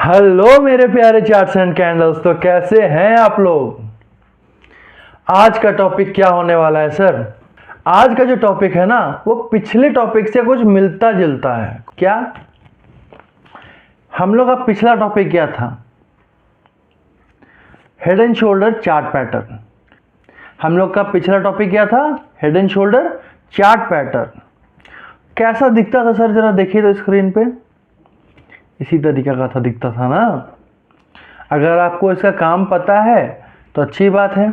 Hello मेरे प्यारे charts and candles, तो कैसे हैं आप लोग। आज का टॉपिक क्या होने वाला है सर। आज का जो टॉपिक है ना वो पिछले टॉपिक से कुछ मिलता जुलता है। क्या हम लोग का पिछला टॉपिक क्या था? Head and shoulder chart pattern. हम लोग का पिछला टॉपिक क्या था? Head and shoulder chart pattern. कैसा दिखता था सर, जरा देखिए तो स्क्रीन पे। इसी तरीके का था, दिखता था ना। अगर आपको इसका काम पता है तो अच्छी बात है।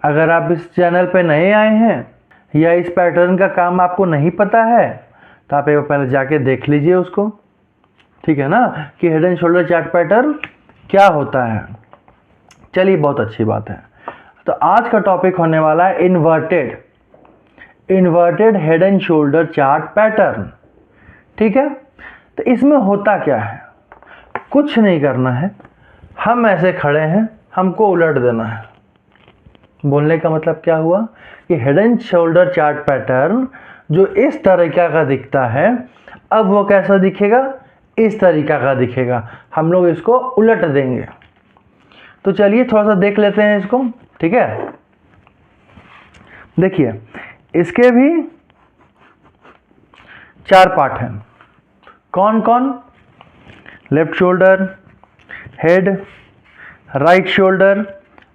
अगर आप इस चैनल पे नए आए हैं या इस पैटर्न का काम आपको नहीं पता है तो आप एक बार पहले जाके देख लीजिए उसको, ठीक है ना, कि head and shoulder chart pattern क्या होता है। चलिए, बहुत अच्छी बात है। तो आज का टॉपिक होने वाला है inverted head and shoulder chart pattern. ठीक है, तो इसमें होता क्या है? कुछ नहीं करना है, हम ऐसे खड़े हैं, हमको उलट देना है। बोलने का मतलब क्या हुआ कि head and shoulder chart pattern जो इस तरीका का दिखता है, अब वो कैसा दिखेगा? इस तरीका का दिखेगा। हम लोग इसको उलट देंगे। तो चलिए थोड़ा सा देख लेते हैं इसको, ठीक है। देखिए, इसके भी 4 पार्ट हैं। कौन कौन? Left shoulder, head, right shoulder,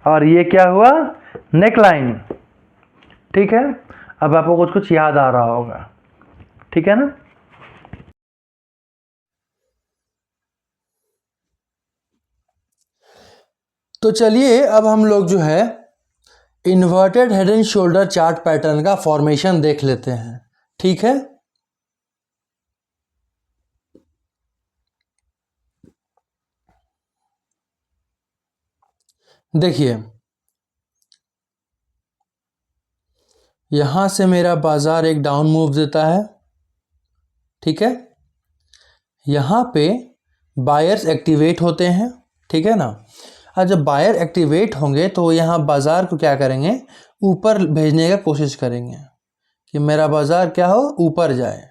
और ये क्या हुआ? Neck line. ठीक है, अब आपको कुछ कुछ याद आ रहा होगा, ठीक है ना। तो चलिए अब हम लोग जो है inverted head and shoulder chart pattern का फॉर्मेशन देख लेते हैं, ठीक है। देखिए, यहां से मेरा बाजार एक डाउन मूव देता है, ठीक है। यहां पे बायर्स एक्टिवेट होते हैं, ठीक है ना। और जब बायर एक्टिवेट होंगे तो यहाँ बाजार को क्या करेंगे? ऊपर भेजने का कोशिश करेंगे कि मेरा बाजार क्या हो? ऊपर जाए,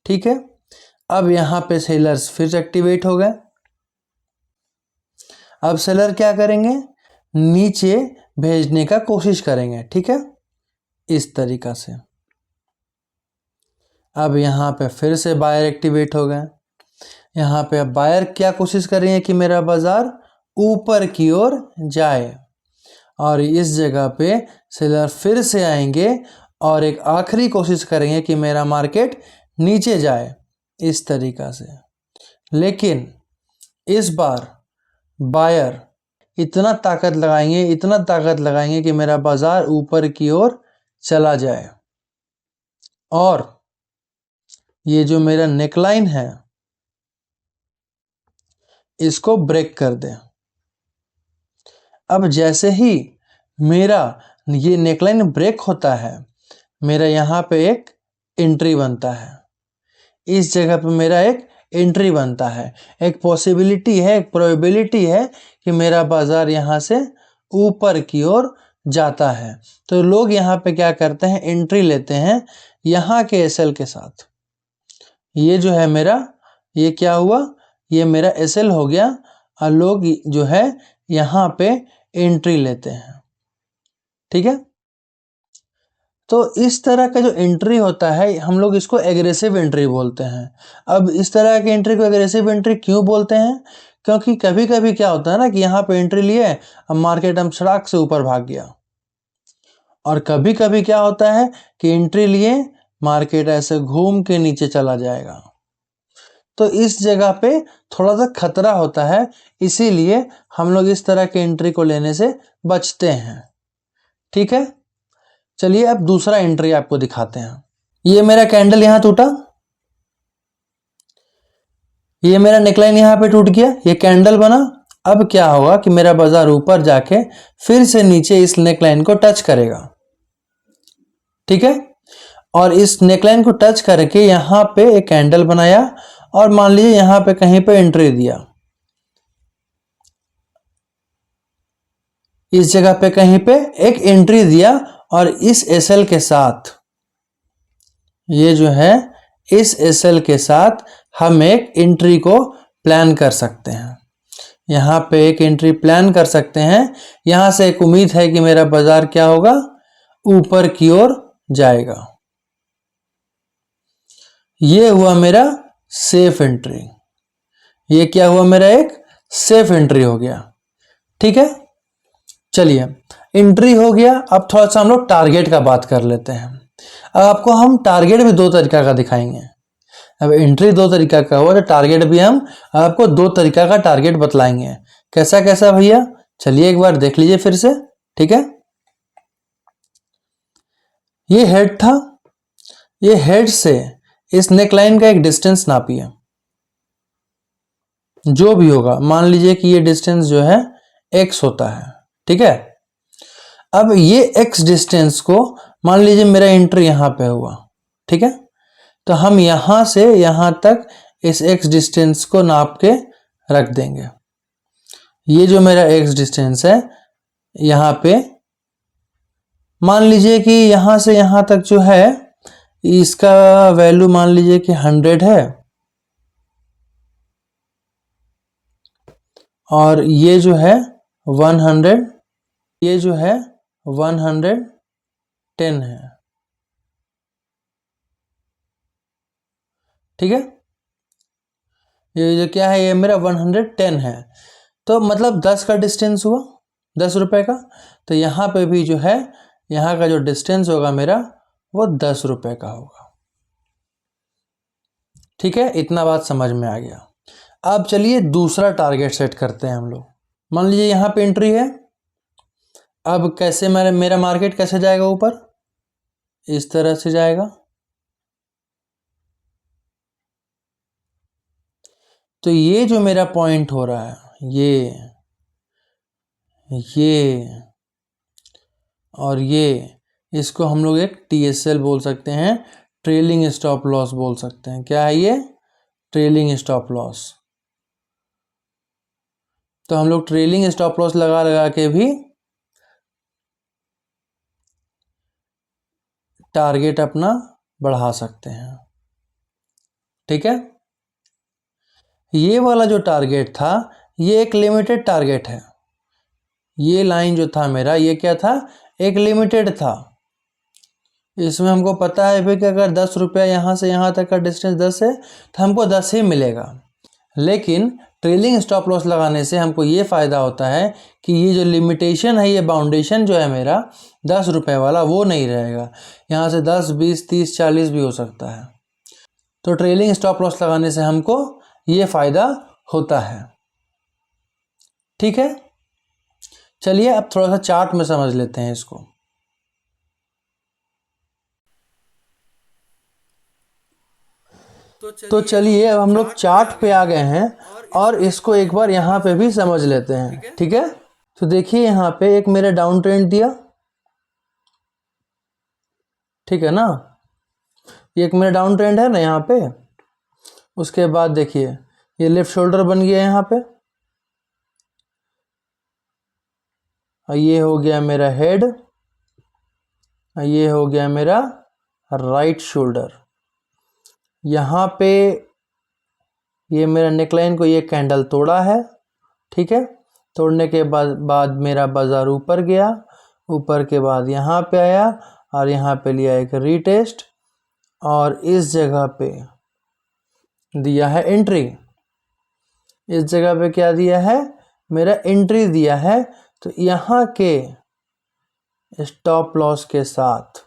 ठीक है। अब यहाँ पे सेलर्स फिर एक्टिवेट हो गए। अब सेलर क्या करेंगे? नीचे भेजने का कोशिश करेंगे, ठीक है, इस तरीका से। अब यहाँ पे फिर से बायर एक्टिवेट हो गए। यहाँ पे अब बायर क्या कोशिश करेंगे कि मेरा बाजार ऊपर की ओर जाए, और इस जगह पे सेलर फिर से आएंगे और एक आखिरी कोशिश करेंगे कि मेरा मार्केट नीचे जाए, इस तरीका से। लेकिन इस बार बायर इतना ताकत लगाएंगे कि मेरा बाजार ऊपर की ओर चला जाए और ये जो मेरा नेकलाइन है इसको ब्रेक कर दे। अब जैसे ही मेरा ये नेकलाइन ब्रेक होता है, मेरा यहाँ पे एक एंट्री बनता है। इस जगह पे मेरा एक एंट्री बनता है। एक पॉसिबिलिटी है, एक प्रोबेबिलिटी है कि मेरा बाजार यहाँ से ऊपर की ओर जाता है। तो लोग यहाँ पे क्या करते हैं? एंट्री लेते हैं यहाँ के एसएल के साथ। ये जो है मेरा, ये क्या हुआ? ये मेरा एसएल हो गया और लोग जो है यहाँ पे एंट्री लेते हैं, ठीक है। तो इस तरह का जो एंट्री होता है हम लोग इसको एग्रेसिव एंट्री बोलते हैं। अब इस तरह की एंट्री को एग्रेसिव एंट्री क्यों बोलते हैं? क्योंकि कभी कभी क्या होता है ना कि यहाँ पे एंट्री लिए, अब मार्केट हम सड़क से ऊपर भाग गया, और कभी कभी क्या होता है कि एंट्री लिए मार्केट ऐसे घूम के नीचे चला जाएगा। तो इस जगह पे थोड़ा सा खतरा होता है, इसीलिए हम लोग इस तरह के एंट्री को लेने से बचते हैं, ठीक है। चलिए अब दूसरा एंट्री आपको दिखाते हैं। ये मेरा कैंडल यहां टूटा, ये मेरा नेकलाइन यहां पे टूट गया, ये कैंडल बना। अब क्या होगा कि मेरा बाजार ऊपर जाके फिर से नीचे इस नेकलाइन को टच करेगा, ठीक है। और इस नेकलाइन को टच करके यहां पे एक कैंडल बनाया, और मान लीजिए यहां पे कहीं पे एंट्री दिया, इस जगह पे कहीं पे एक एंट्री दिया, और इस एसएल के साथ, ये जो है इस एसएल के साथ हम एक एंट्री को प्लान कर सकते हैं। यहाँ पे एक एंट्री प्लान कर सकते हैं। यहाँ से एक उम्मीद है कि मेरा बाजार क्या होगा, ऊपर की ओर जाएगा। ये हुआ मेरा सेफ एंट्री। ये क्या हुआ, मेरा एक सेफ एंट्री हो गया। ठीक है, चलिए एंट्री हो गया। अब थोड़ा सा हम लोग टारगेट का बात कर लेते हैं। अब आपको हम टारगेट भी दो तरीका का दिखाएंगे। अब एंट्री दो तरीका का हुआ तो टारगेट भी हम आपको दो तरीका का टारगेट बतलाएंगे। कैसा कैसा भैया, चलिए एक बार देख लीजिए फिर से। ठीक है, ये हेड था, ये हेड से इस नेकलाइन का एक डिस्टेंस नापिए, जो भी होगा। मान लीजिए कि ये डिस्टेंस जो है x होता है। ठीक है, अब ये x डिस्टेंस को मान लीजिए मेरा एंट्री यहां पे हुआ। ठीक है, तो हम यहां से यहां तक इस x डिस्टेंस को नाप के रख देंगे। ये जो मेरा x डिस्टेंस है यहां पे मान लीजिए कि यहां से यहां तक जो है इसका वैल्यू मान लीजिए कि 100 है, और ये जो है 100, ये जो है 110 है। ठीक है, ये जो क्या है, ये मेरा 110 है। तो मतलब 10 का डिस्टेंस हुआ, 10 रुपए का। तो यहाँ पे भी जो है यहाँ का जो डिस्टेंस होगा मेरा वो 10 रुपए का होगा। ठीक है, इतना बात समझ में आ गया। अब चलिए दूसरा टारगेट सेट करते हैं हम लोग। मान लीजिए यहाँ पे एंट्री है। अब कैसे मेरा मार्केट कैसे जाएगा ऊपर, इस तरह से जाएगा। तो ये जो मेरा पॉइंट हो रहा है, ये और ये, इसको हम लोग एक TSL बोल सकते हैं, ट्रेलिंग स्टॉप लॉस बोल सकते हैं। क्या है ये, ट्रेलिंग स्टॉप लॉस। तो हम लोग ट्रेलिंग स्टॉप लॉस लगा लगा के भी टारगेट अपना बढ़ा सकते हैं। ठीक है, ये वाला जो टारगेट था ये एक लिमिटेड टारगेट है। ये लाइन जो था मेरा, ये क्या था, एक लिमिटेड था। इसमें हमको पता है भाई कि अगर 10 रुपया यहाँ से यहाँ तक का डिस्टेंस 10 है तो हमको 10 ही मिलेगा। लेकिन ट्रेलिंग स्टॉप लॉस लगाने से हमको ये फ़ायदा होता है कि ये जो लिमिटेशन है, ये बाउंडेशन जो है मेरा 10 रुपये वाला, वो नहीं रहेगा। यहाँ से 10, 20, 30, 40 भी हो सकता है। तो ट्रेलिंग स्टॉप लॉस लगाने से हमको ये फ़ायदा होता है। ठीक है, चलिए अब थोड़ा सा चार्ट में समझ लेते हैं इसको। तो चलिए अब हम लोग चार्ट पे आ गए हैं और इसको एक बार यहाँ पे भी समझ लेते हैं। ठीक है, तो देखिए यहाँ पे एक मेरा डाउन ट्रेंड दिया। ठीक है ना, ये एक मेरा डाउन ट्रेंड है ना यहाँ पे। उसके बाद देखिए ये लेफ्ट शोल्डर बन गया यहाँ पे, और ये हो गया मेरा हेड, और ये हो गया मेरा राइट शोल्डर। यहाँ पे ये मेरा नेकलाइन को ये कैंडल तोड़ा है। ठीक है, तोड़ने के बाद मेरा बाजार ऊपर गया, ऊपर के बाद यहाँ पे आया और यहाँ पे लिया एक रीटेस्ट, और इस जगह पे दिया है एंट्री। इस जगह पे क्या दिया है, मेरा एंट्री दिया है। तो यहाँ के स्टॉप लॉस के साथ,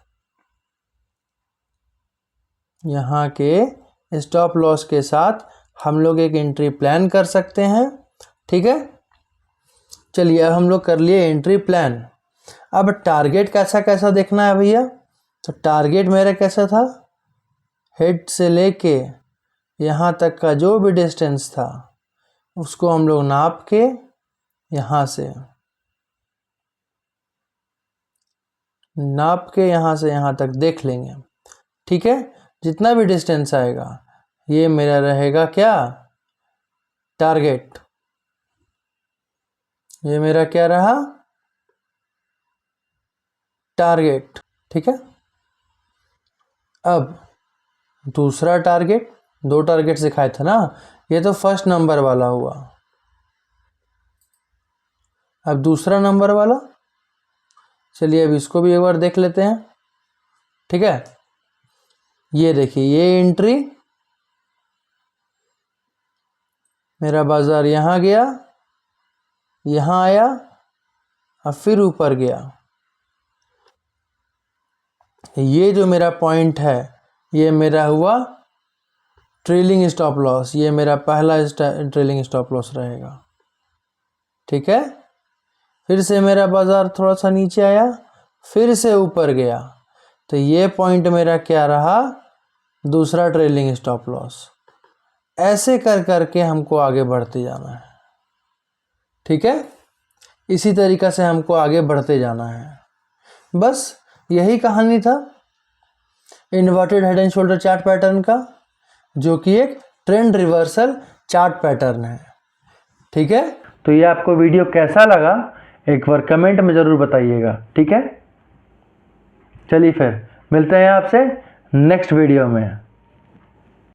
यहाँ के स्टॉप लॉस के साथ हम लोग एक एंट्री प्लान कर सकते हैं। ठीक है, चलिए अब हम लोग कर लिए एंट्री प्लान। अब टारगेट कैसा कैसा देखना है भैया। तो टारगेट मेरा कैसा था, हेड से लेके यहाँ तक का जो भी डिस्टेंस था उसको हम लोग नाप के यहाँ से यहाँ से यहाँ तक देख लेंगे। ठीक है, जितना भी डिस्टेंस आएगा ये मेरा रहेगा क्या, टारगेट। ये मेरा क्या रहा, टारगेट। ठीक है, अब दूसरा टारगेट, दो टारगेट सिखाए थे ना, ये तो फर्स्ट नंबर वाला हुआ। अब दूसरा नंबर वाला, चलिए अब इसको भी एक बार देख लेते हैं। ठीक है, ये देखिए ये एंट्री, मेरा बाजार यहाँ गया, यहाँ आया और फिर ऊपर गया। ये जो मेरा पॉइंट है ये मेरा हुआ ट्रेलिंग स्टॉप लॉस, ये मेरा पहला ट्रेलिंग स्टॉप लॉस रहेगा। ठीक है, फिर से मेरा बाजार थोड़ा सा नीचे आया, फिर से ऊपर गया, तो ये पॉइंट मेरा क्या रहा, दूसरा ट्रेलिंग स्टॉप लॉस। ऐसे कर करके हमको आगे बढ़ते जाना है। ठीक है, इसी तरीक़ा से हमको आगे बढ़ते जाना है। बस यही कहानी था inverted head and shoulder chart pattern का, जो कि एक ट्रेंड रिवर्सल चार्ट पैटर्न है। ठीक है, तो ये आपको वीडियो कैसा लगा एक बार कमेंट में ज़रूर बताइएगा। ठीक है, चलिए फिर मिलते हैं आपसे नेक्स्ट वीडियो में।